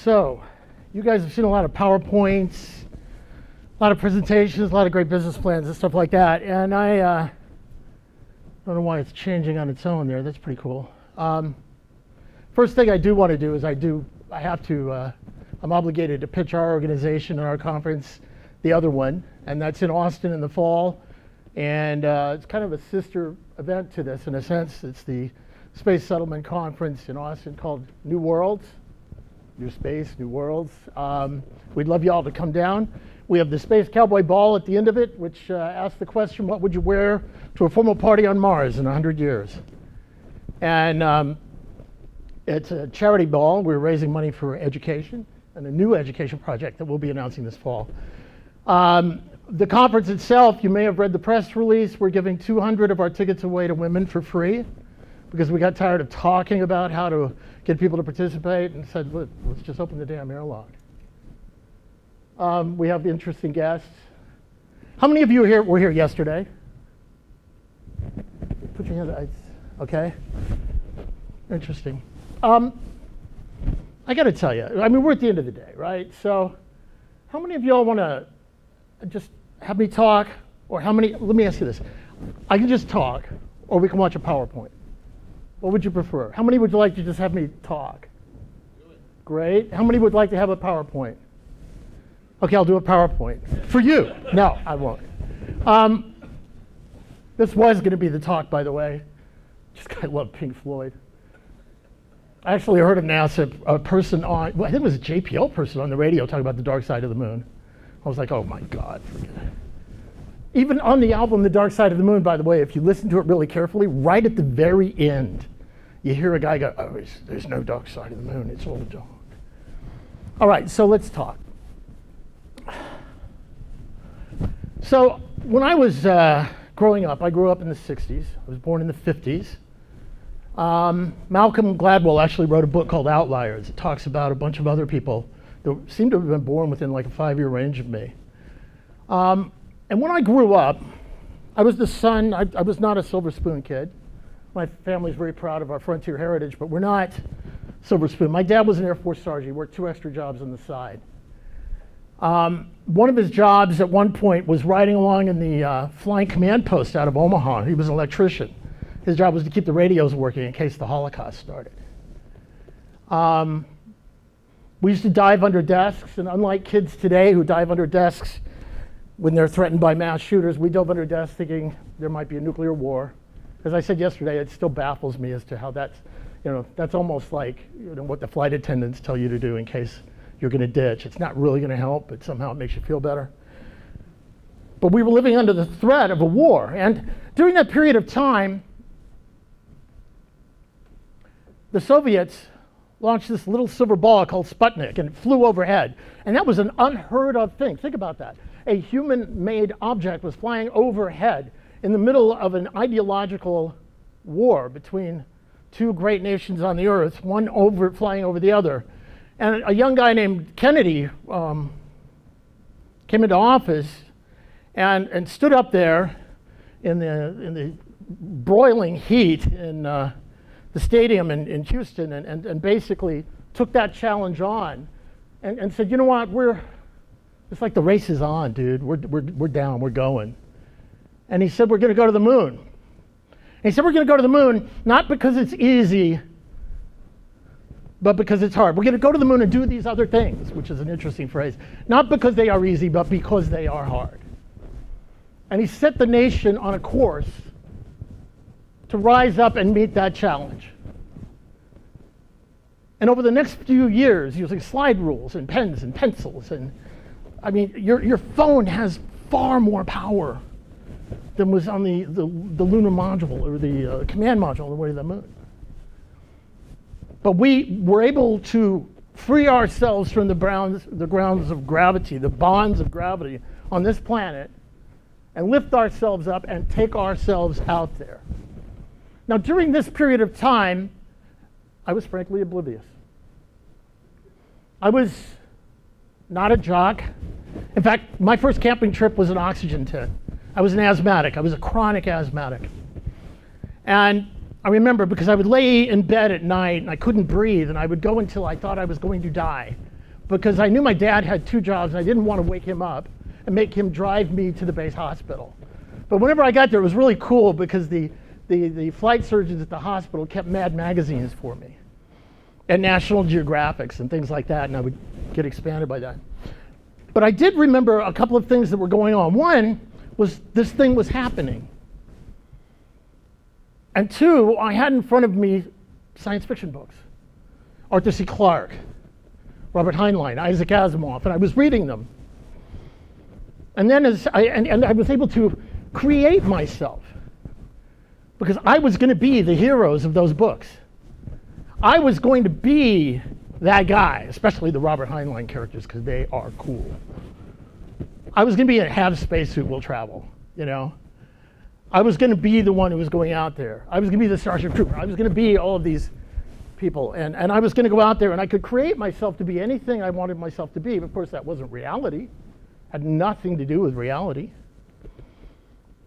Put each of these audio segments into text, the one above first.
So, you guys have seen a lot of PowerPoints, a lot of presentations, a lot of great business plans and stuff like that. And I don't know why it's changing on its own there. That's pretty cool. First thing I do want to do is I'm obligated to pitch our organization and our conference, the other one, and that's in Austin in the fall. And it's kind of a sister event to this in a sense. It's the Space Settlement Conference in Austin called New Worlds. New Space, New Worlds. We'd love you all to come down. We have the Space Cowboy Ball at the end of it, which asks the question, what would you wear to a formal party on Mars in 100 years? And it's a charity ball. We're raising money for education and a new education project that we'll be announcing this fall. The conference itself, you may have read the press release. We're giving 200 of our tickets away to women for free because we got tired of talking about how to get people to participate and said, look, let's just open the damn airlock. We have interesting guests. How many of you were here yesterday? Put your hand up. Okay. Interesting. I got to tell you, I mean, we're at the end of the day, right? So how many of y'all want to just have me talk? Or how many, let me ask you this. I can just talk, or we can watch a PowerPoint. What would you prefer? How many would you like to just have me talk? Good. Great. How many would like to have a PowerPoint? Okay, I'll do a PowerPoint. For you. No, I won't. This was going to be the talk, by the way. I love Pink Floyd. I actually heard of NASA, a person on, well, I think it was a JPL person on the radio talking about the dark side of the moon. I was like, oh my God, forget it. Even on the album, The Dark Side of the Moon, by the way, if you listen to it really carefully, right at the very end, you hear a guy go, oh, there's no dark side of the moon, it's all dark. All right, so let's talk. So when I was growing up, I grew up in the 60s. I was born in the 50s. Malcolm Gladwell actually wrote a book called Outliers. It talks about a bunch of other people that seem to have been born within like a 5-year range of me. And when I grew up, I was the son, I was not a silver spoon kid. My family's very proud of our frontier heritage, but we're not silver spoon. My dad was an Air Force sergeant. He worked 2 extra jobs on the side. One of his jobs at one point was riding along in the flying command post out of Omaha. He was an electrician. His job was to keep the radios working in case the Holocaust started. We used to dive under desks, and unlike kids today who dive under desks when they're threatened by mass shooters, we dove under desks thinking there might be a nuclear war. As I said yesterday, it still baffles me as to how that's almost like what the flight attendants tell you to do in case you're going to ditch. It's not really going to help, but somehow it makes you feel better. But we were living under the threat of a war, and during that period of time, the Soviets launched this little silver ball called Sputnik, and it flew overhead. And that was an unheard of thing. Think about that. A human-made object was flying overhead in the middle of an ideological war between 2 great nations on the earth, one flying over the other. And a young guy named Kennedy came into office and stood up there in the broiling heat in the stadium in Houston and basically took that challenge on and said, you know what, it's like the race is on, dude. We're down, we're going. And he said, we're going to go to the moon. And he said, we're going to go to the moon, not because it's easy, but because it's hard. We're going to go to the moon and do these other things, which is an interesting phrase. Not because they are easy, but because they are hard. And he set the nation on a course to rise up and meet that challenge. And over the next few years, using slide rules and pens and pencils, and I mean, your phone has far more power than was on the lunar module or the command module on the way to the moon. But we were able to free ourselves from the grounds of gravity, the bonds of gravity on this planet, and lift ourselves up and take ourselves out there. Now, during this period of time, I was frankly oblivious. I was not a jock. In fact, my first camping trip was an oxygen tent. I was an asthmatic. I was a chronic asthmatic. And I remember because I would lay in bed at night and I couldn't breathe, and I would go until I thought I was going to die. because I knew my dad had 2 jobs and I didn't want to wake him up and make him drive me to the base hospital. But whenever I got there, it was really cool because the flight surgeons at the hospital kept Mad magazines for me and National Geographics and things like that, and I would get expanded by that. But I did remember a couple of things that were going on. One was this thing was happening. And 2, I had in front of me science fiction books. Arthur C. Clarke, Robert Heinlein, Isaac Asimov, and I was reading them. And then I was able to create myself, because I was going to be the heroes of those books. I was going to be that guy, especially the Robert Heinlein characters, because they are cool. I was going to be a have spacesuit will travel, you know. I was going to be the one who was going out there. I was going to be the Starship Trooper. I was going to be all of these people, and I was going to go out there, and I could create myself to be anything I wanted myself to be. But of course, that wasn't reality. Had nothing to do with reality.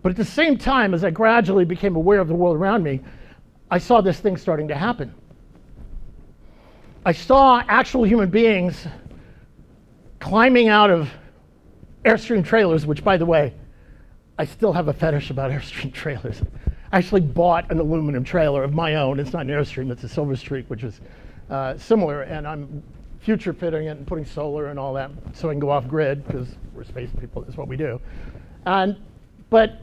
But at the same time, as I gradually became aware of the world around me, I saw this thing starting to happen. I saw actual human beings climbing out of Airstream trailers, which, by the way, I still have a fetish about Airstream trailers. I actually bought an aluminum trailer of my own. It's not an Airstream, it's a Silver Streak, which is similar, and I'm future fitting it and putting solar and all that so I can go off grid, because we're space people, that's what we do. But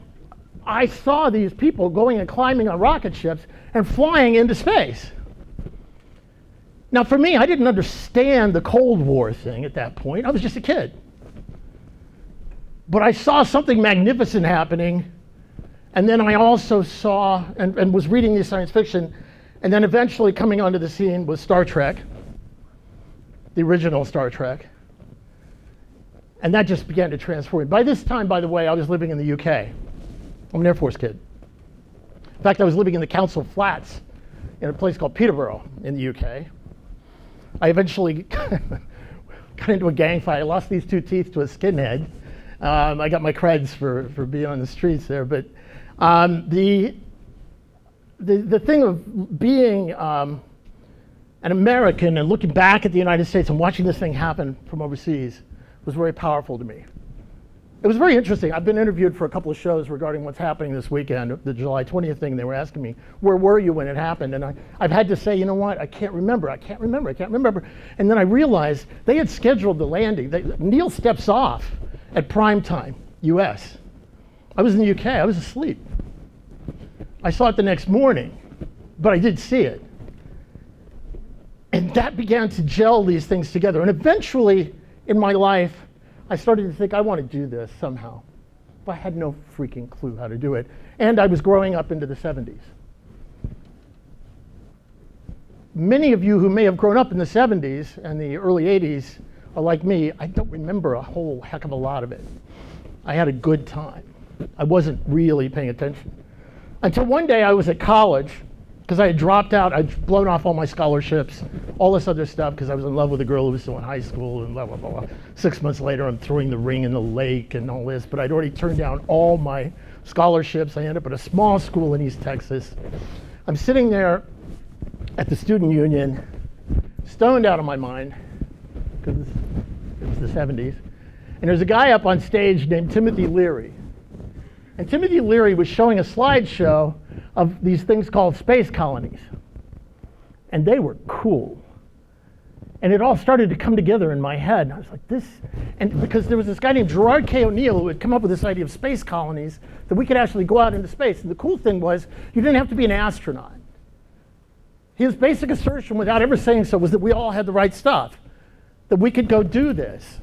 I saw these people going and climbing on rocket ships and flying into space. Now for me, I didn't understand the Cold War thing at that point. I was just a kid. But I saw something magnificent happening, and then I also saw and was reading the science fiction, and then eventually coming onto the scene was Star Trek, the original Star Trek. And that just began to transform. By this time, by the way, I was living in the UK. I'm an Air Force kid. In fact, I was living in the Council Flats in a place called Peterborough in the UK. I eventually got into a gang fight. I lost these 2 teeth to a skinhead. I got my creds for being on the streets there. But the thing of being an American and looking back at the United States and watching this thing happen from overseas was very powerful to me. It was very interesting. I've been interviewed for a couple of shows regarding what's happening this weekend, the July 20th thing. They were asking me, where were you when it happened? And I've had to say, you know what, I can't remember. And then I realized they had scheduled the landing. Neil steps off at prime time, US. I was in the UK, I was asleep. I saw it the next morning, but I did see it. And that began to gel these things together. And eventually, in my life, I started to think, I want to do this somehow. But I had no freaking clue how to do it. And I was growing up into the 70s. Many of you who may have grown up in the 70s and the early 80s are like me. I don't remember a whole heck of a lot of it. I had a good time. I wasn't really paying attention. Until one day I was at college, because I had dropped out. I'd blown off all my scholarships, all this other stuff, because I was in love with a girl who was still in high school, and blah, blah, blah, blah. 6 months later, I'm throwing the ring in the lake and all this, but I'd already turned down all my scholarships. I ended up at a small school in East Texas. I'm sitting there at the student union, stoned out of my mind, because it was the 70s, and there's a guy up on stage named Timothy Leary. And Timothy Leary was showing a slideshow of these things called space colonies. And they were cool. And it all started to come together in my head. And I was like, this, and because there was this guy named Gerard K. O'Neill who had come up with this idea of space colonies, that we could actually go out into space. And the cool thing was, you didn't have to be an astronaut. His basic assertion, without ever saying so, was that we all had the right stuff, that we could go do this.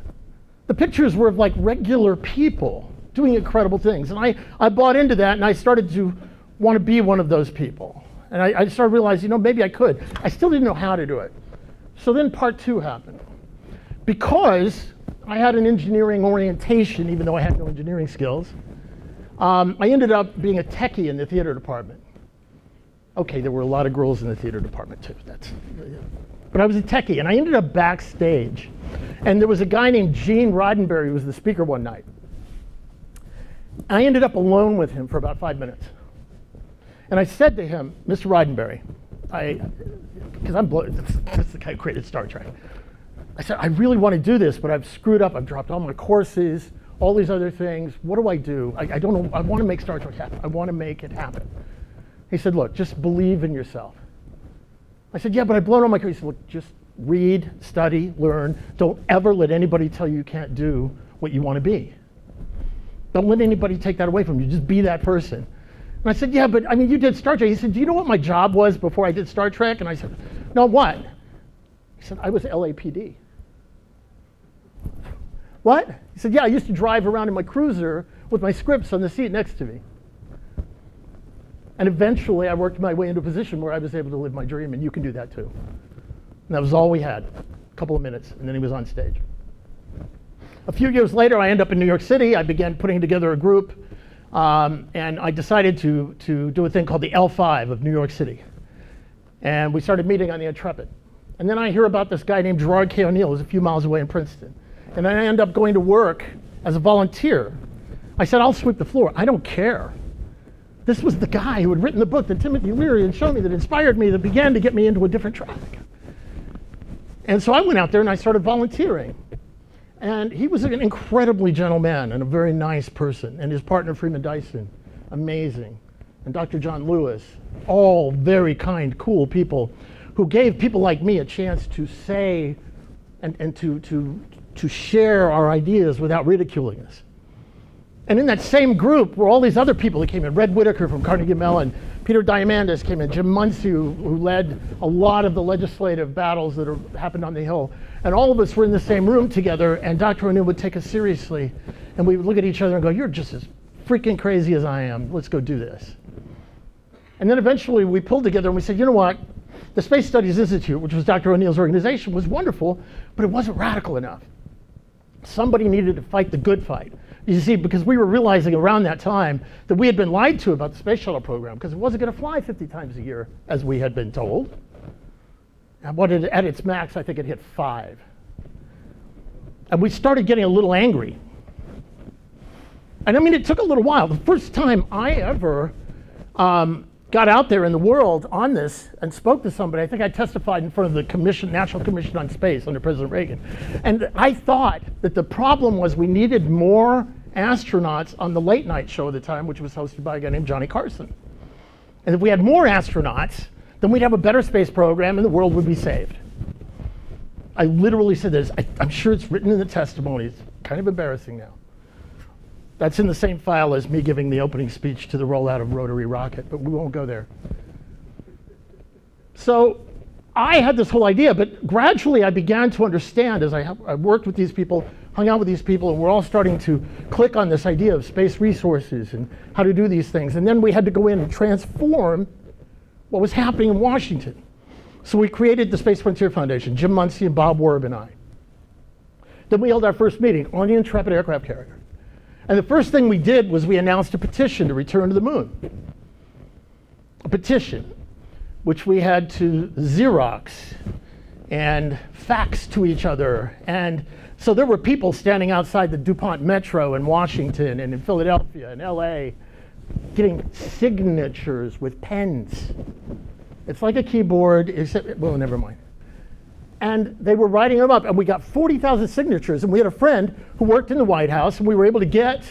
The pictures were of like regular people doing incredible things. And I bought into that, and I started to want to be one of those people. And I started realizing, you know, maybe I could. I still didn't know how to do it. So then part 2 happened. Because I had an engineering orientation, even though I had no engineering skills, I ended up being a techie in the theater department. Okay, there were a lot of girls in the theater department too. But I was a techie, and I ended up backstage. And there was a guy named Gene Roddenberry who was the speaker one night. I ended up alone with him for about 5 minutes. And I said to him, Mr. Roddenberry, because I'm blown, that's the guy who created Star Trek. I said, I really want to do this, but I've screwed up. I've dropped all my courses, all these other things. What do I do? I don't know. I want to make Star Trek happen. I want to make it happen. He said, look, just believe in yourself. I said, yeah, but I've blown all my courses. He said, look, just read, study, learn. Don't ever let anybody tell you can't do what you want to be. Don't let anybody take that away from you. Just be that person. And I said, yeah, but I mean, you did Star Trek. He said, do you know what my job was before I did Star Trek? And I said, no, what? He said, I was LAPD. What? He said, yeah, I used to drive around in my cruiser with my scripts on the seat next to me. And eventually I worked my way into a position where I was able to live my dream, and you can do that too. And that was all we had, a couple of minutes, and then he was on stage. A few years later, I ended up in New York City. I began putting together a group, and I decided to do a thing called the L5 of New York City. And we started meeting on the Intrepid. And then I hear about this guy named Gerard K. O'Neill, who's a few miles away in Princeton. And I end up going to work as a volunteer. I said, I'll sweep the floor. I don't care. This was the guy who had written the book that Timothy Leary had shown me, that inspired me, that began to get me into a different track. And so I went out there and I started volunteering. And he was an incredibly gentle man and a very nice person. And his partner, Freeman Dyson, amazing. And Dr. John Lewis, all very kind, cool people who gave people like me a chance to say and to share our ideas without ridiculing us. And in that same group were all these other people that came in. Red Whitaker from Carnegie Mellon, Peter Diamandis came in, Jim Muncie, who led a lot of the legislative battles that happened on the Hill. And all of us were in the same room together, and Dr. O'Neill would take us seriously. And we would look at each other and go, you're just as freaking crazy as I am. Let's go do this. And then eventually we pulled together and we said, you know what? The Space Studies Institute, which was Dr. O'Neill's organization, was wonderful, but it wasn't radical enough. Somebody needed to fight the good fight. You see, because we were realizing around that time that we had been lied to about the space shuttle program, because it wasn't going to fly 50 times a year, as we had been told. And at its max, I think it hit 5. And we started getting a little angry. And I mean, it took a little while. The first time I ever got out there in the world on this and spoke to somebody, I think I testified in front of the National Commission on Space under President Reagan. And I thought that the problem was we needed more astronauts on the late night show at the time, which was hosted by a guy named Johnny Carson. And if we had more astronauts, then we'd have a better space program and the world would be saved. I literally said this. I'm sure it's written in the testimony. It's kind of embarrassing now. That's in the same file as me giving the opening speech to the rollout of rotary rocket, but we won't go there. So I had this whole idea, but gradually I began to understand as I worked with these people, hung out with these people, and we're all starting to click on this idea of space resources and how to do these things. And then we had to go in and transform what was happening in Washington. So we created the Space Frontier Foundation, Jim Muncie and Bob Werb and I. Then we held our first meeting on the Intrepid aircraft carrier. And the first thing we did was we announced a petition to return to the moon. A petition, which we had to Xerox and fax to each other. And so there were people standing outside the DuPont Metro in Washington and in Philadelphia and LA getting signatures with pens. It's like a keyboard, except, well, never mind. And they were writing them up, and we got 40,000 signatures, and we had a friend who worked in the White House, and we were able to get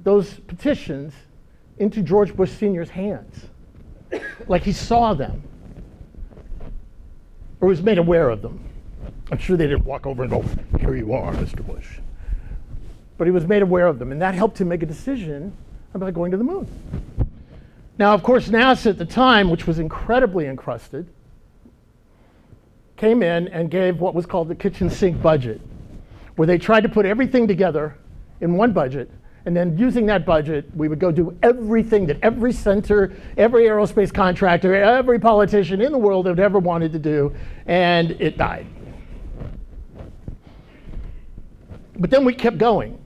those petitions into George Bush Sr.'s hands. Like he saw them, or was made aware of them. I'm sure they didn't walk over and go, here you are, Mr. Bush. But he was made aware of them, and that helped him make a decision about going to the moon. Now, of course, NASA at the time, which was incredibly encrusted, came in and gave what was called the kitchen sink budget, where they tried to put everything together in one budget, and then using that budget, we would go do everything that every center, every aerospace contractor, every politician in the world had ever wanted to do, and it died. But then we kept going.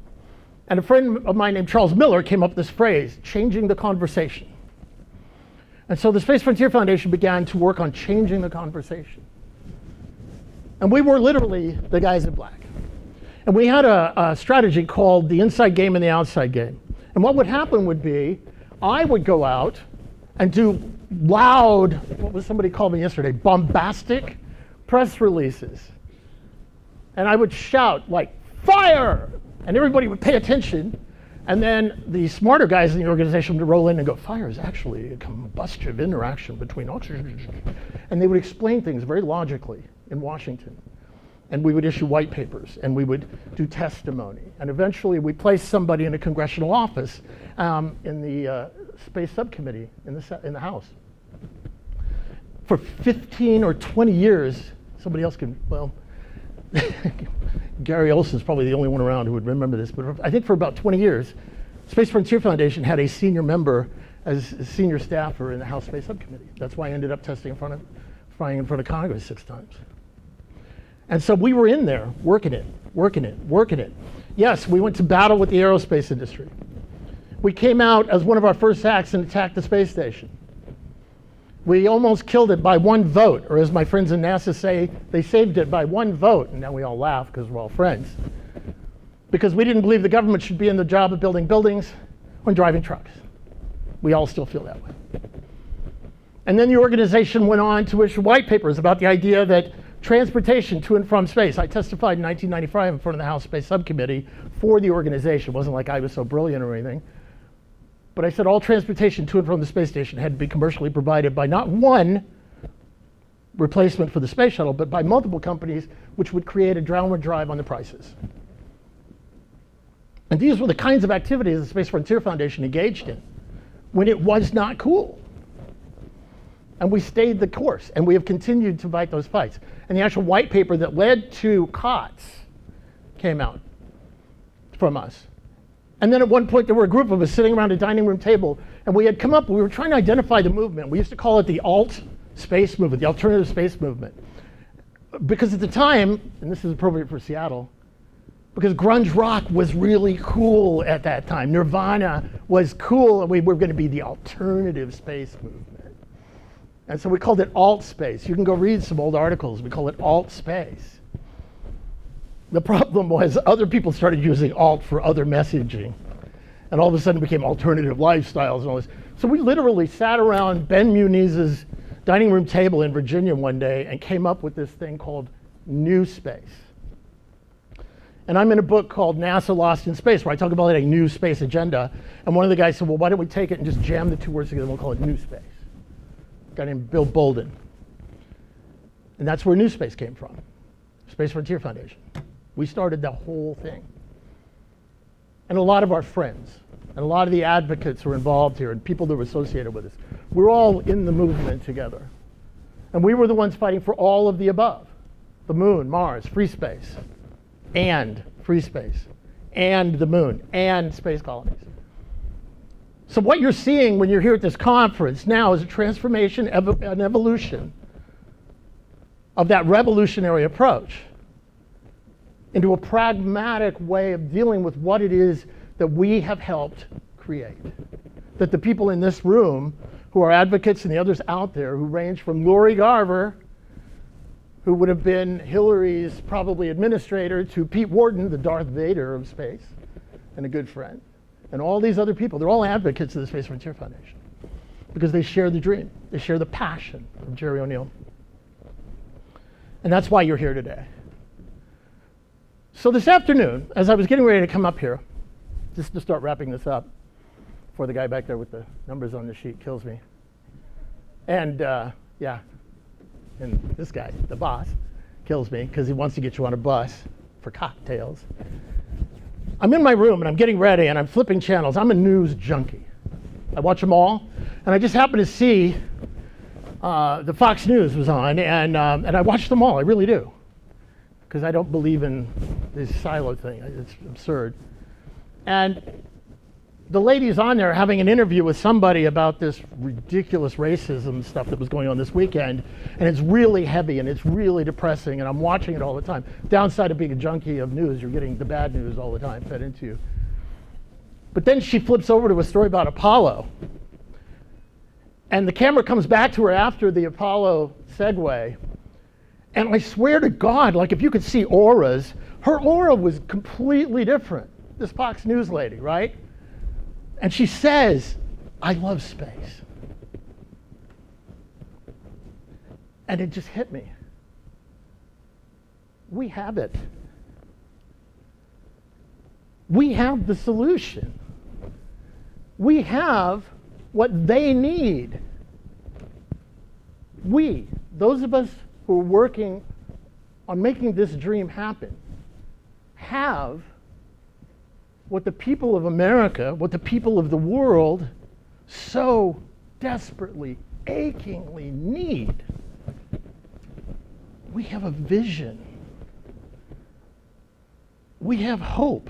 And a friend of mine named Charles Miller came up with this phrase, changing the conversation. And so the Space Frontier Foundation began to work on changing the conversation. And we were literally the guys in black. And we had a strategy called the inside game and the outside game. And what would happen would be, I would go out and do loud, what was somebody called me yesterday, bombastic press releases And I would shout, like, fire! And everybody would pay attention. And then the smarter guys in the organization would roll in and go, fire is actually a combustive interaction between oxygen. And they would explain things very logically in Washington. And we would issue white papers, and we would do testimony. And eventually we placed somebody in a congressional office in the space subcommittee in the House. For 15 or 20 years, somebody else can, well, Gary Olson's probably the only one around who would remember this, but I think for about 20 years, Space Frontier Foundation had a senior member as a senior staffer in the House Space Subcommittee. That's why I ended up flying in front of Congress 6 times. And so we were in there, working it. Yes, we went to battle with the aerospace industry. We came out as one of our first acts and attacked the space station. We almost killed it by 1 vote, or as my friends in NASA say, they saved it by 1 vote, and now we all laugh because we're all friends. Because we didn't believe the government should be in the job of building buildings or driving trucks. We all still feel that way. And then the organization went on to issue white papers about the idea that transportation to and from space. I testified in 1995 in front of the House Space Subcommittee for the organization. It wasn't like I was so brilliant or anything. But I said all transportation to and from the space station had to be commercially provided by not one replacement for the space shuttle, but by multiple companies, which would create a downward drive on the prices. And these were the kinds of activities the Space Frontier Foundation engaged in when it was not cool. And we stayed the course, and we have continued to fight those fights. And the actual white paper that led to COTS came out from us. And then at one point, there were a group of us sitting around a dining room table, and we had come up, we were trying to identify the movement. We used to call it the alt space movement, the alternative space movement. Because at the time, and this is appropriate for Seattle, because grunge rock was really cool at that time. Nirvana was cool, and we were going to be the alternative space movement. And so we called it alt space. You can go read some old articles. We call it alt space. The problem was other people started using alt for other messaging. And all of a sudden it became alternative lifestyles and all this. So we literally sat around Ben Muniz's dining room table in Virginia one day and came up with this thing called NewSpace. And I'm in a book called NASA Lost in Space, where I talk about a new space agenda. And one of the guys said, well, why don't we take it and just jam the 2 words together and we'll call it NewSpace. A guy named Bill Bolden. And that's where NewSpace came from, Space Frontier Foundation. We started the whole thing. And a lot of our friends, and a lot of the advocates who were involved here, and people that were associated with us, we're all in the movement together. And we were the ones fighting for all of the above. The moon, Mars, free space, and free space, and the moon, and space colonies. So what you're seeing when you're here at this conference now is a transformation, an evolution of that revolutionary approach into a pragmatic way of dealing with what it is that we have helped create. That the people in this room who are advocates and the others out there who range from Lori Garver, who would have been Hillary's probably administrator, to Pete Worden, the Darth Vader of space, and a good friend. And all these other people, they're all advocates of the Space Frontier Foundation because they share the dream. They share the passion of Jerry O'Neill. And that's why you're here today. So this afternoon, as I was getting ready to come up here, just to start wrapping this up, before the guy back there with the numbers on the sheet kills me. And yeah, and this guy, the boss, kills me because he wants to get you on a bus for cocktails. I'm in my room and I'm getting ready and I'm flipping channels. I'm a news junkie. I watch them all, and I just happened to see the Fox News was on, and I watched them all. I really do, because I don't believe in this silo thing. It's absurd. And the lady's on there having an interview with somebody about this ridiculous racism stuff that was going on this weekend, and it's really heavy and it's really depressing, and I'm watching it all the time. Downside of being a junkie of news, you're getting the bad news all the time fed into you. But then she flips over to a story about Apollo, and the camera comes back to her after the Apollo segue, and I swear to God, like if you could see auras, her aura was completely different. This Fox News lady, right? And she says, I love space. And it just hit me. We have it. We have the solution. We have what they need. We, those of us who are working on making this dream happen, have what the people of America, what the people of the world so desperately, achingly need. We have a vision. We have hope.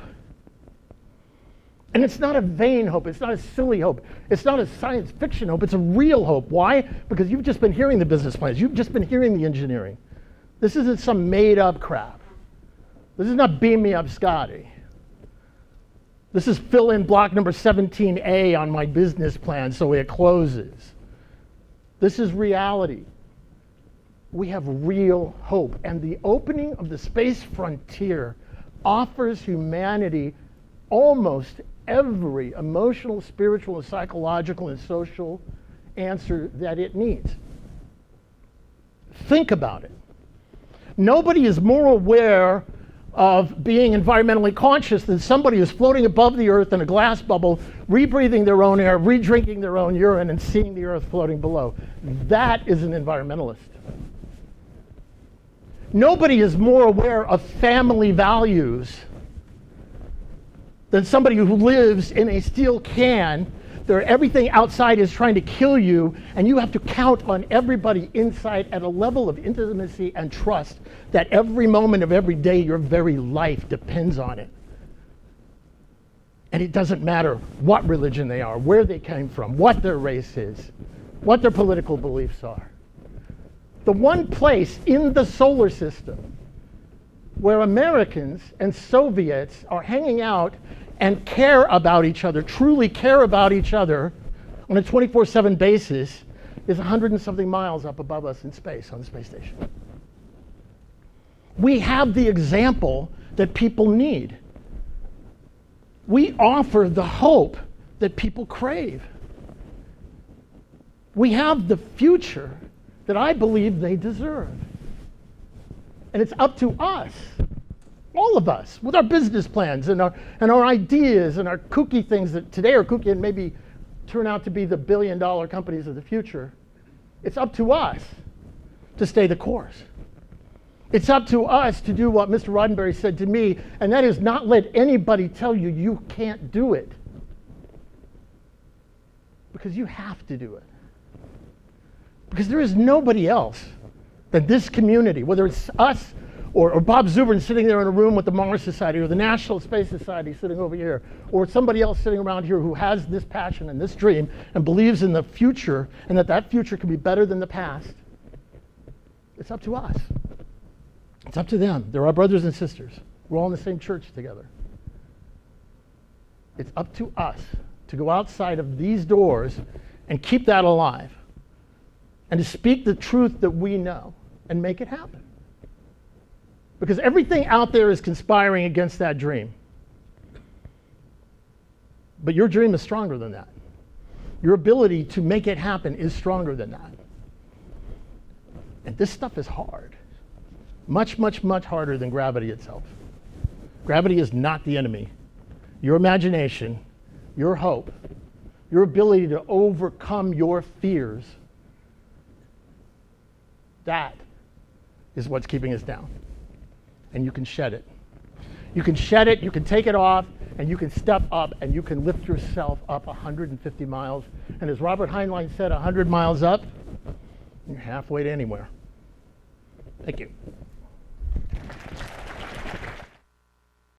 And it's not a vain hope. It's not a silly hope. It's not a science fiction hope. It's a real hope. Why? Because you've just been hearing the business plans. You've just been hearing the engineering. This isn't some made-up crap. This is not beam me up, Scotty. This is fill in block number 17A on my business plan so it closes. This is reality. We have real hope. And the opening of the space frontier offers humanity almost every emotional, spiritual, and psychological and social answer that it needs. Think about it. Nobody is more aware of being environmentally conscious than somebody who's floating above the earth in a glass bubble, rebreathing their own air, re-drinking their own urine, and seeing the earth floating below. That is an environmentalist. Nobody is more aware of family values than somebody who lives in a steel can where everything outside is trying to kill you, and you have to count on everybody inside at a level of intimacy and trust that every moment of every day your very life depends on it. And it doesn't matter what religion they are, where they came from, what their race is, what their political beliefs are. The one place in the solar system where Americans and Soviets are hanging out and care about each other, truly care about each other on a 24/7 basis is 100 and something miles up above us in space on the space station. We have the example that people need. We offer the hope that people crave. We have the future that I believe they deserve. And it's up to us, all of us, with our business plans and our ideas and our kooky things that today are kooky and maybe turn out to be the billion-dollar companies of the future. It's up to us to stay the course. It's up to us to do what Mr. Roddenberry said to me, and that is not let anybody tell you you can't do it. Because you have to do it. Because there is nobody else than this community, whether it's us or Bob Zubrin sitting there in a room with the Mars Society or the National Space Society sitting over here, or somebody else sitting around here who has this passion and this dream and believes in the future and that future can be better than the past. It's up to us. It's up to them. They're our brothers and sisters. We're all in the same church together. It's up to us to go outside of these doors and keep that alive and to speak the truth that we know and make it happen. Because everything out there is conspiring against that dream. But your dream is stronger than that. Your ability to make it happen is stronger than that. And this stuff is hard. Much, much, much harder than gravity itself. Gravity is not the enemy. Your imagination, your hope, your ability to overcome your fears, that is what's keeping us down. And you can shed it. You can shed it, you can take it off, and you can step up, and you can lift yourself up 150 miles. And as Robert Heinlein said, 100 miles up, you're halfway to anywhere. Thank you.